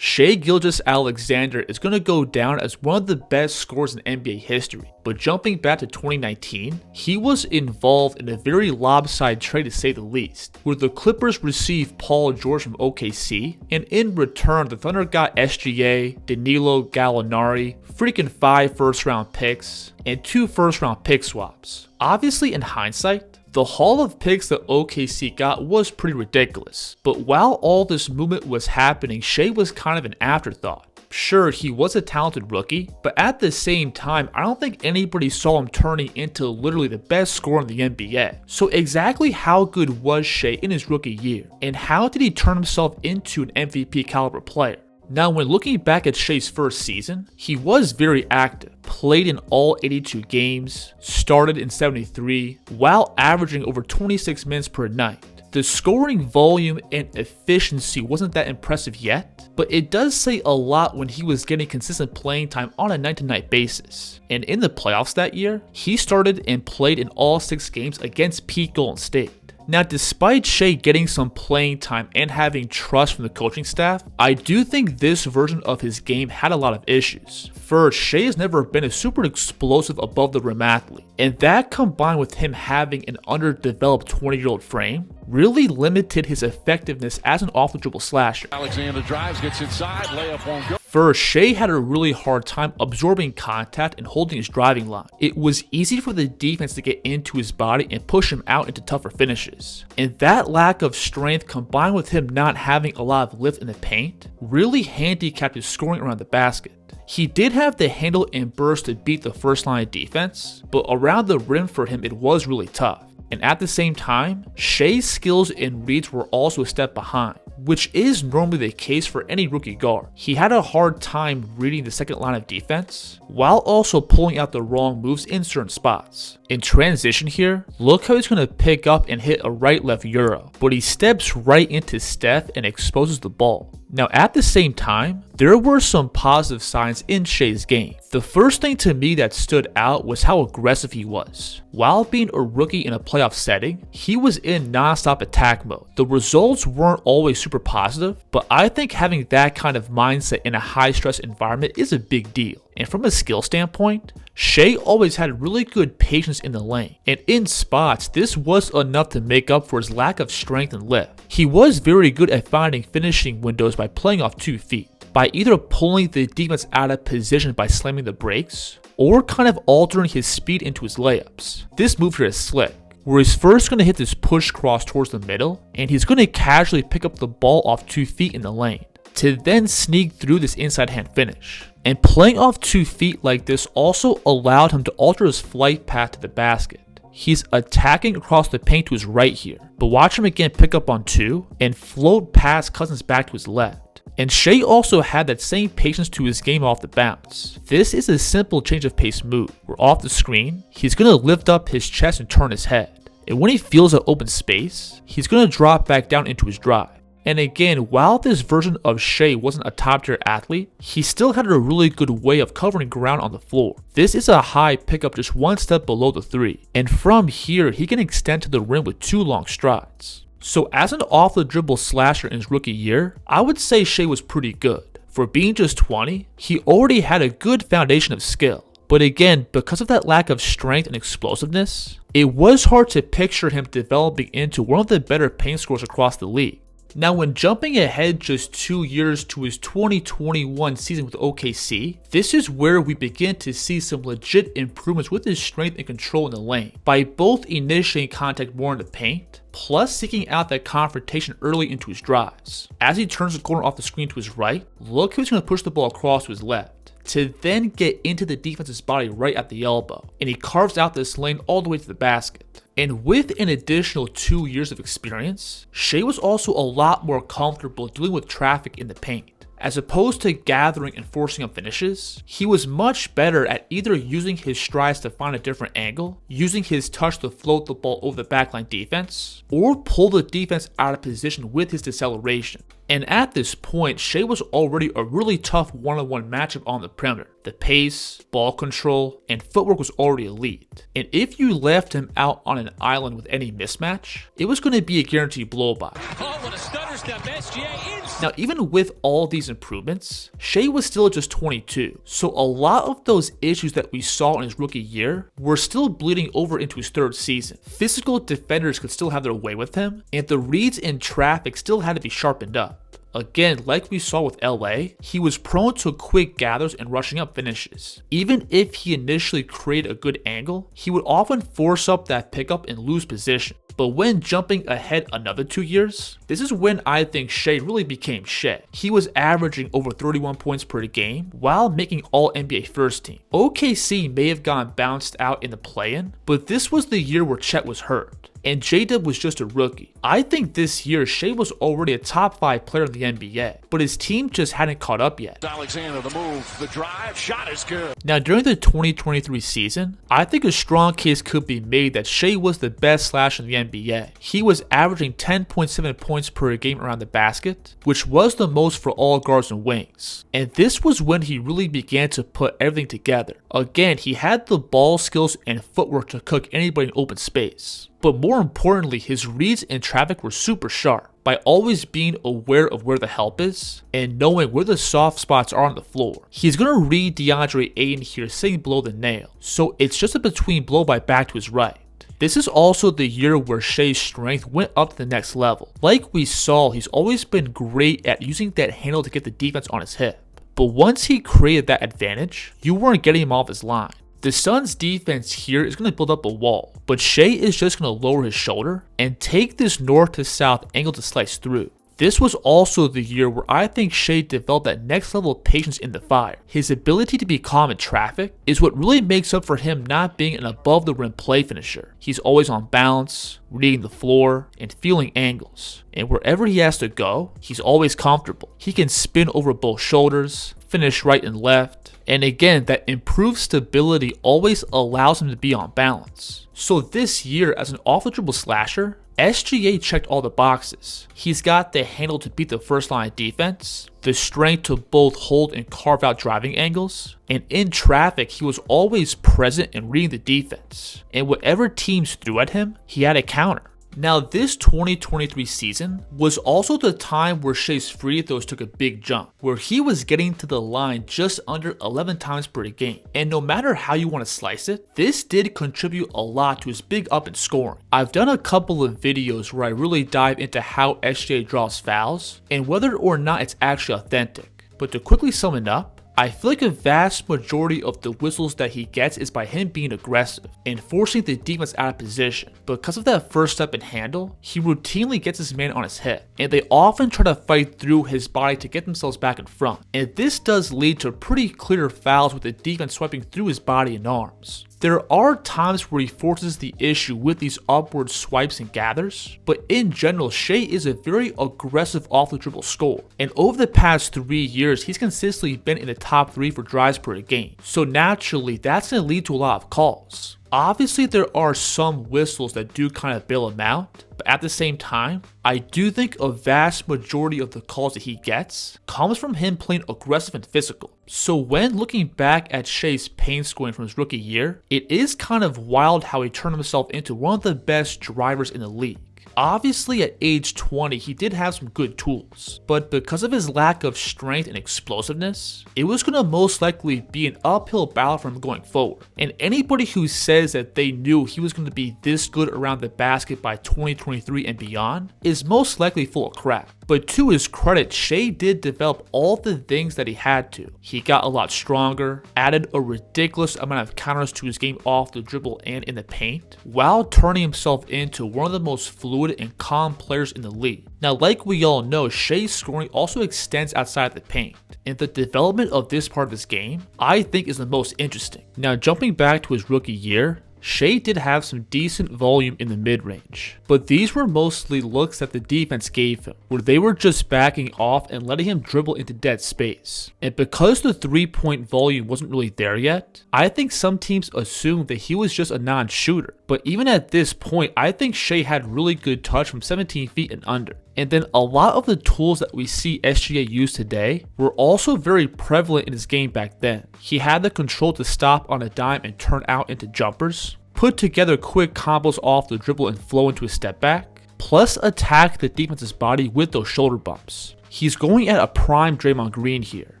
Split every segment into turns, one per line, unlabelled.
Shai Gilgeous-Alexander is going to go down as one of the best scorers in NBA history, but jumping back to 2019, he was involved in a very lopsided trade to say the least, where the Clippers received Paul George from OKC, and in return the Thunder got SGA, Danilo Gallinari, freaking 5 first-round picks, and 2 first-round pick swaps. Obviously, in hindsight, the haul of picks that OKC got was pretty ridiculous, but while all this movement was happening, Shai was kind of an afterthought. Sure, he was a talented rookie, but at the same time, I don't think anybody saw him turning into literally the best scorer in the NBA. So exactly how good was Shai in his rookie year, and how did he turn himself into an MVP caliber player? Now, when looking back at Shai's first season, he was very active, played in all 82 games, started in 73, while averaging over 26 minutes per night. The scoring volume and efficiency wasn't that impressive yet, but it does say a lot when he was getting consistent playing time on a night-to-night basis. And in the playoffs that year, he started and played in all 6 games against Pete Golden State. Now, despite Shai getting some playing time and having trust from the coaching staff, I do think this version of his game had a lot of issues. First, Shai has never been a super explosive above the rim athlete, and that combined with him having an underdeveloped 20-year-old frame really limited his effectiveness as an off-the-dribble slasher.
Alexander drives, gets inside, layup won't go.
First, Shai had a really hard time absorbing contact and holding his driving line. It was easy for the defense to get into his body and push him out into tougher finishes. And that lack of strength combined with him not having a lot of lift in the paint really handicapped his scoring around the basket. He did have the handle and burst to beat the first line of defense, but around the rim for him it was really tough. And at the same time, Shai's skills and reads were also a step behind, which is normally the case for any rookie guard. He had a hard time reading the second line of defense, while also pulling out the wrong moves in certain spots. In transition here, look how he's going to pick up and hit a right-left euro, but he steps right into Steph and exposes the ball. Now, at the same time, there were some positive signs in Shai's game. The first thing to me that stood out was how aggressive he was. While being a rookie in a playoff setting, he was in non-stop attack mode. The results weren't always super positive, but I think having that kind of mindset in a high-stress environment is a big deal. And from a skill standpoint, Shai always had really good patience in the lane, and in spots, this was enough to make up for his lack of strength and lift. He was very good at finding finishing windows by playing off 2 feet, by either pulling the defense out of position by slamming the brakes, or kind of altering his speed into his layups. This move here is slick, where he's first going to hit this push cross towards the middle, and he's going to casually pick up the ball off 2 feet in the lane, to then sneak through this inside hand finish. And playing off 2 feet like this also allowed him to alter his flight path to the basket. He's attacking across the paint to his right here, but watch him again pick up on 2 and float past Cousins back to his left. And Shai also had that same patience to his game off the bounce. This is a simple change of pace move, where off the screen, he's going to lift up his chest and turn his head. And when he feels an open space, he's going to drop back down into his drive. And again, while this version of Shai wasn't a top tier athlete, he still had a really good way of covering ground on the floor. This is a high pickup just 1 step below the 3, and from here he can extend to the rim with 2 long strides. So as an off the dribble slasher in his rookie year, I would say Shai was pretty good. For being just 20, he already had a good foundation of skill. But again, because of that lack of strength and explosiveness, it was hard to picture him developing into one of the better paint scorers across the league. Now, when jumping ahead just 2 years to his 2021 season with OKC, this is where we begin to see some legit improvements with his strength and control in the lane, by both initiating contact more in the paint, plus seeking out that confrontation early into his drives. As he turns the corner off the screen to his right, look who's going to push the ball across to his left, to then get into the defense's body right at the elbow, and he carves out this lane all the way to the basket. And with an additional 2 years of experience, Shai was also a lot more comfortable dealing with traffic in the paint. As opposed to gathering and forcing up finishes, he was much better at either using his strides to find a different angle, using his touch to float the ball over the backline defense, or pull the defense out of position with his deceleration. And at this point, Shai was already a really tough one-on-one matchup on the perimeter. The pace, ball control, and footwork was already elite. And if you left him out on an island with any mismatch, it was going to be a guaranteed blow-by.
Oh, what a stutter step, SGA inside.
Now, even with all these improvements, Shai was still just 22, so a lot of those issues that we saw in his rookie year were still bleeding over into his third season. Physical defenders could still have their way with him, and the reads in traffic still had to be sharpened up. Again, like we saw with LA, he was prone to quick gathers and rushing up finishes. Even if he initially created a good angle, he would often force up that pickup and lose position. But when jumping ahead another 2 years, this is when I think Shai really became Shai. He was averaging over 31 points per game while making all NBA first team. OKC may have gotten bounced out in the play-in, but this was the year where Chet was hurt, and J-Dub was just a rookie. I think this year Shai was already a top 5 player in the NBA, but his team just hadn't caught up yet.
Alexander, the move, the drive, shot is good.
Now during the 2023 season, I think a strong case could be made that Shai was the best slasher in the NBA. He was averaging 10.7 points per game around the basket, which was the most for all guards and wings. And this was when he really began to put everything together. Again, he had the ball skills and footwork to cook anybody in open space. But more importantly, his reads in traffic were super sharp. By always being aware of where the help is and knowing where the soft spots are on the floor. He's going to read DeAndre Ayton here sitting below the nail, so it's just a between blow by back to his right. This is also the year where Shai's strength went up to the next level. Like we saw, he's always been great at using that handle to get the defense on his hip. But once he created that advantage, you weren't getting him off his line. The Suns' defense here is going to build up a wall, but Shai is just going to lower his shoulder and take this north to south angle to slice through. This was also the year where I think Shai developed that next level of patience in the fire. His ability to be calm in traffic is what really makes up for him not being an above the rim play finisher. He's always on balance, reading the floor, and feeling angles. And wherever he has to go, he's always comfortable. He can spin over both shoulders, finish right and left, and again, that improved stability always allows him to be on balance. So this year, as an off-the-dribble slasher, SGA checked all the boxes. He's got the handle to beat the first line of defense, the strength to both hold and carve out driving angles, and in traffic, he was always present and reading the defense. And whatever teams threw at him, he had a counter. Now this 2023 season was also the time where Shai's free throws took a big jump, where he was getting to the line just under 11 times per game. And no matter how you want to slice it, this did contribute a lot to his big up in scoring. I've done a couple of videos where I really dive into how SGA draws fouls and whether or not it's actually authentic. But to quickly sum it up, I feel like a vast majority of the whistles that he gets is by him being aggressive and forcing the defense out of position. Because of that first step and handle, he routinely gets his man on his hip, and they often try to fight through his body to get themselves back in front. And this does lead to pretty clear fouls with the defense swiping through his body and arms. There are times where he forces the issue with these upward swipes and gathers, but in general, Shai is a very aggressive off the dribble scorer. And over the past 3 years, he's consistently been in the top 3 for drives per game. So naturally, that's going to lead to a lot of calls. Obviously, there are some whistles that do kind of bail him out, but at the same time, I do think a vast majority of the calls that he gets comes from him playing aggressive and physical. So when looking back at Shai's paint scoring from his rookie year, it is kind of wild how he turned himself into one of the best drivers in the league. Obviously at age 20, he did have some good tools, but because of his lack of strength and explosiveness, it was going to most likely be an uphill battle for him going forward. And anybody who says that they knew he was going to be this good around the basket by 2023 and beyond is most likely full of crap. But to his credit, Shai did develop all the things that he had to. He got a lot stronger, added a ridiculous amount of counters to his game off the dribble and in the paint, while turning himself into one of the most fluid and calm players in the league. Now, like we all know, Shai's scoring also extends outside the paint, and the development of this part of his game, I think, is the most interesting. Now, jumping back to his rookie year, Shai did have some decent volume in the mid-range, but these were mostly looks that the defense gave him, where they were just backing off and letting him dribble into dead space. And because the three-point volume wasn't really there yet, I think some teams assumed that he was just a non-shooter. But even at this point, I think Shai had really good touch from 17 feet and under. And then a lot of the tools that we see SGA use today were also very prevalent in his game back then. He had the control to stop on a dime and turn out into jumpers, put together quick combos off the dribble and flow into a step back, plus attack the defense's body with those shoulder bumps. He's going at a prime Draymond Green here,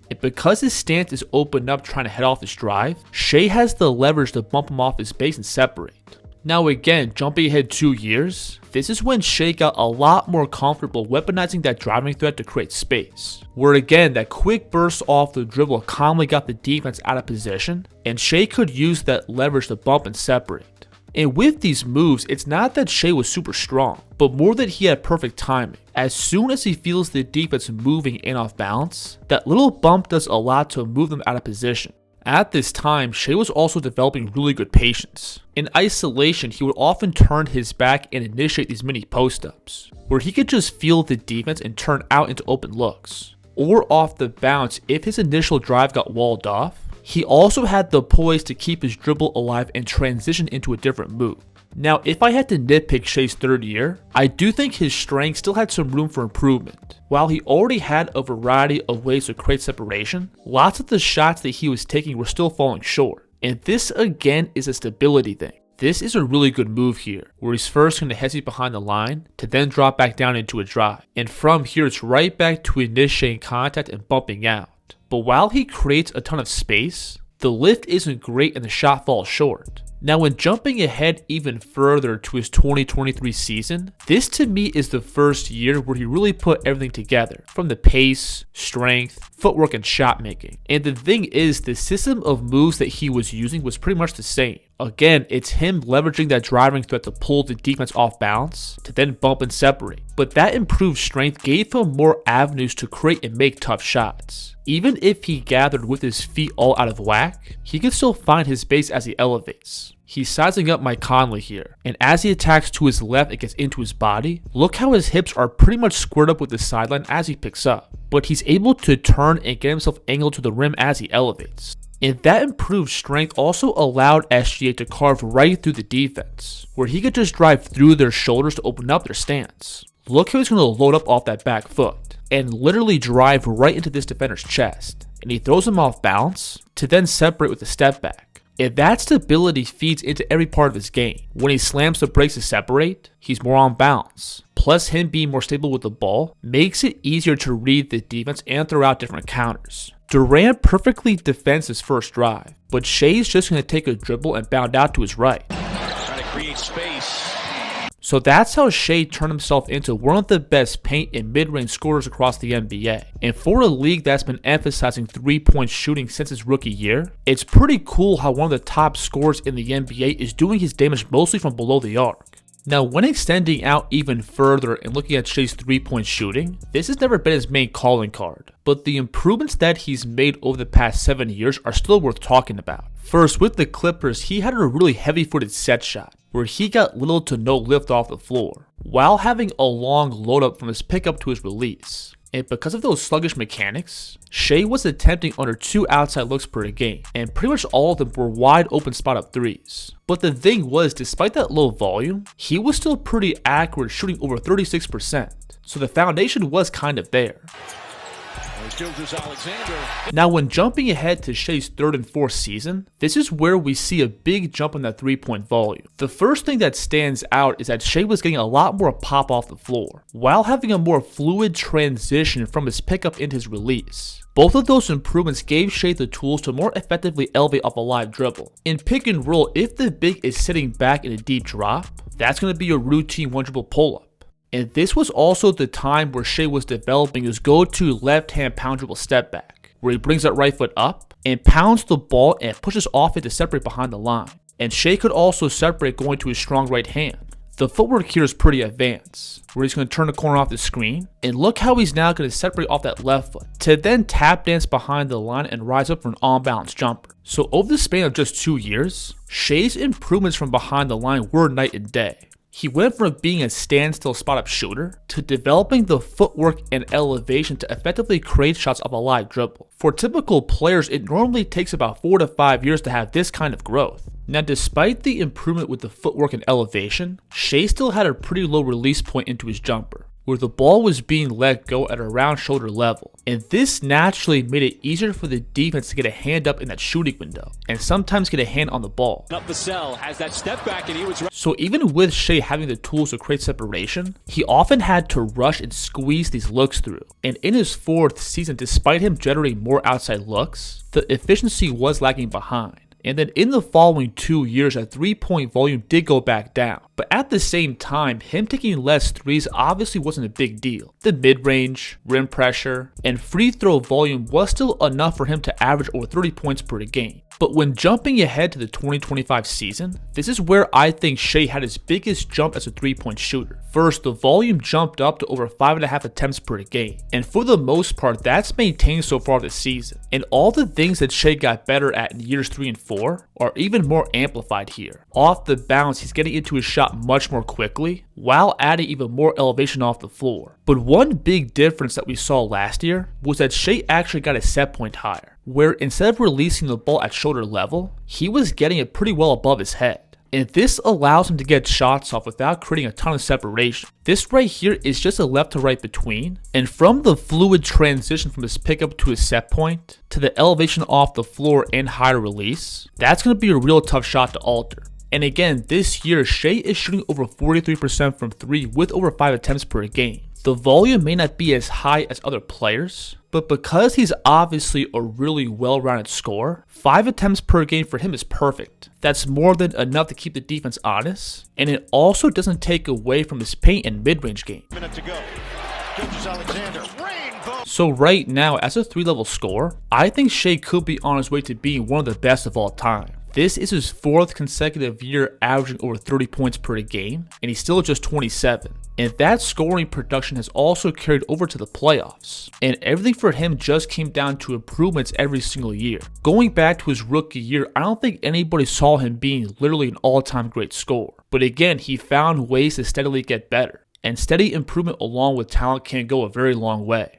and because his stance is opened up trying to head off his drive, Shai has the leverage to bump him off his base and separate. Now again, jumping ahead 2 years, this is when Shai got a lot more comfortable weaponizing that driving threat to create space, where again that quick burst off the dribble calmly got the defense out of position, and Shai could use that leverage to bump and separate. And with these moves, it's not that Shai was super strong, but more that he had perfect timing. As soon as he feels the defense moving in off balance, that little bump does a lot to move them out of position. At this time, Shai was also developing really good patience. In isolation, he would often turn his back and initiate these mini post-ups, where he could just feel the defense and turn out into open looks. Or off the bounce if his initial drive got walled off, he also had the poise to keep his dribble alive and transition into a different move. Now, if I had to nitpick Shai's 3rd year, I do think his strength still had some room for improvement. While he already had a variety of ways to create separation, lots of the shots that he was taking were still falling short. And this again is a stability thing. This is a really good move here, where he's first going to hesitate behind the line, to then drop back down into a drive. And from here it's right back to initiating contact and bumping out. But while he creates a ton of space, the lift isn't great and the shot falls short. Now when jumping ahead even further to his 2023 season, this to me is the first year where he really put everything together, from the pace, strength, footwork, and shot making. And the thing is, the system of moves that he was using was pretty much the same. Again, it's him leveraging that driving threat to pull the defense off balance, to then bump and separate. But that improved strength gave him more avenues to create and make tough shots. Even if he gathered with his feet all out of whack, he could still find his base as he elevates. He's sizing up Mike Conley here, and as he attacks to his left and gets into his body, look how his hips are pretty much squared up with the sideline as he picks up. But he's able to turn and get himself angled to the rim as he elevates. And that improved strength also allowed SGA to carve right through the defense, where he could just drive through their shoulders to open up their stance. Look how he's going to load up off that back foot, and literally drive right into this defender's chest, and he throws him off balance, to then separate with a step back. And that stability feeds into every part of his game. When he slams the brakes to separate, he's more on balance. Plus him being more stable with the ball makes it easier to read the defense and throw out different counters. Durant perfectly defends his first drive, but Shai's just going to take a dribble and bound out to his right.
Trying to create space.
So that's how Shai turned himself into one of the best paint and mid-range scorers across the NBA. And for a league that's been emphasizing 3-point shooting since his rookie year, it's pretty cool how one of the top scorers in the NBA is doing his damage mostly from below the arc. Now, when extending out even further and looking at Shai's 3-point shooting, this has never been his main calling card, but the improvements that he's made over the past 7 years are still worth talking about. First, with the Clippers, he had a really heavy-footed set shot, where he got little to no lift off the floor, while having a long load up from his pickup to his release. And because of those sluggish mechanics, Shai was attempting under 2 outside looks per game, and pretty much all of them were wide open spot up threes. But the thing was, despite that low volume, he was still pretty accurate, shooting over 36%, so the foundation was kind of there.
Gilgeous-Alexander.
Now when jumping ahead to Shai's 3rd and 4th season, this is where we see a big jump in that 3-point volume. The first thing that stands out is that Shai was getting a lot more pop off the floor, while having a more fluid transition from his pickup into his release. Both of those improvements gave Shai the tools to more effectively elevate off a live dribble. In pick and roll, if the big is sitting back in a deep drop, that's going to be a routine 1-dribble pull-up. And this was also the time where Shai was developing his go-to left-hand pound dribble step back, where he brings that right foot up and pounds the ball and pushes off it to separate behind the line. And Shai could also separate going to his strong right hand. The footwork here is pretty advanced, where he's going to turn the corner off the screen, and look how he's now going to separate off that left foot, to then tap dance behind the line and rise up for an on-balance jumper. So over the span of just 2 years, Shai's improvements from behind the line were night and day. He went from being a standstill spot-up shooter to developing the footwork and elevation to effectively create shots off a live dribble. For typical players, it normally takes about 4 to 5 years to have this kind of growth. Now, despite the improvement with the footwork and elevation, Shai still had a pretty low release point into his jumper, where the ball was being let go at around shoulder level. And this naturally made it easier for the defense to get a hand up in that shooting window, and sometimes get a hand on the ball.
Up the cell, has that step back, and he was
So even with Shai having the tools to create separation, he often had to rush and squeeze these looks through. And in his 4th season, despite him generating more outside looks, the efficiency was lagging behind. And then in the following 2 years, that 3-point volume did go back down. But at the same time, him taking less threes obviously wasn't a big deal. The mid-range, rim pressure, and free throw volume was still enough for him to average over 30 points per game. But when jumping ahead to the 2025 season, this is where I think Shai had his biggest jump as a 3-point shooter. First, the volume jumped up to over 5.5 attempts per game, and for the most part, that's maintained so far this season. And all the things that Shai got better at in years 3 and 4 are even more amplified here. Off the bounce, he's getting into his shot much more quickly, while adding even more elevation off the floor. But one big difference that we saw last year was that Shai actually got his set point higher, where instead of releasing the ball at shoulder level, he was getting it pretty well above his head. And this allows him to get shots off without creating a ton of separation. This right here is just a left to right between, and from the fluid transition from his pickup to his set point, to the elevation off the floor and higher release, that's going to be a real tough shot to alter. And again, this year, Shai is shooting over 43% from 3 with over 5 attempts per game. The volume may not be as high as other players, but because he's obviously a really well-rounded scorer, 5 attempts per game for him is perfect. That's more than enough to keep the defense honest, and it also doesn't take away from his paint and mid-range game.
Minute to go. Gilgeous-Alexander.
So right now, as a 3-level scorer, I think Shai could be on his way to being one of the best of all time. This is his 4th consecutive year averaging over 30 points per game, and he's still just 27. And that scoring production has also carried over to the playoffs. And everything for him just came down to improvements every single year. Going back to his rookie year, I don't think anybody saw him being literally an all-time great scorer. But again, he found ways to steadily get better. And steady improvement along with talent can go a very long way.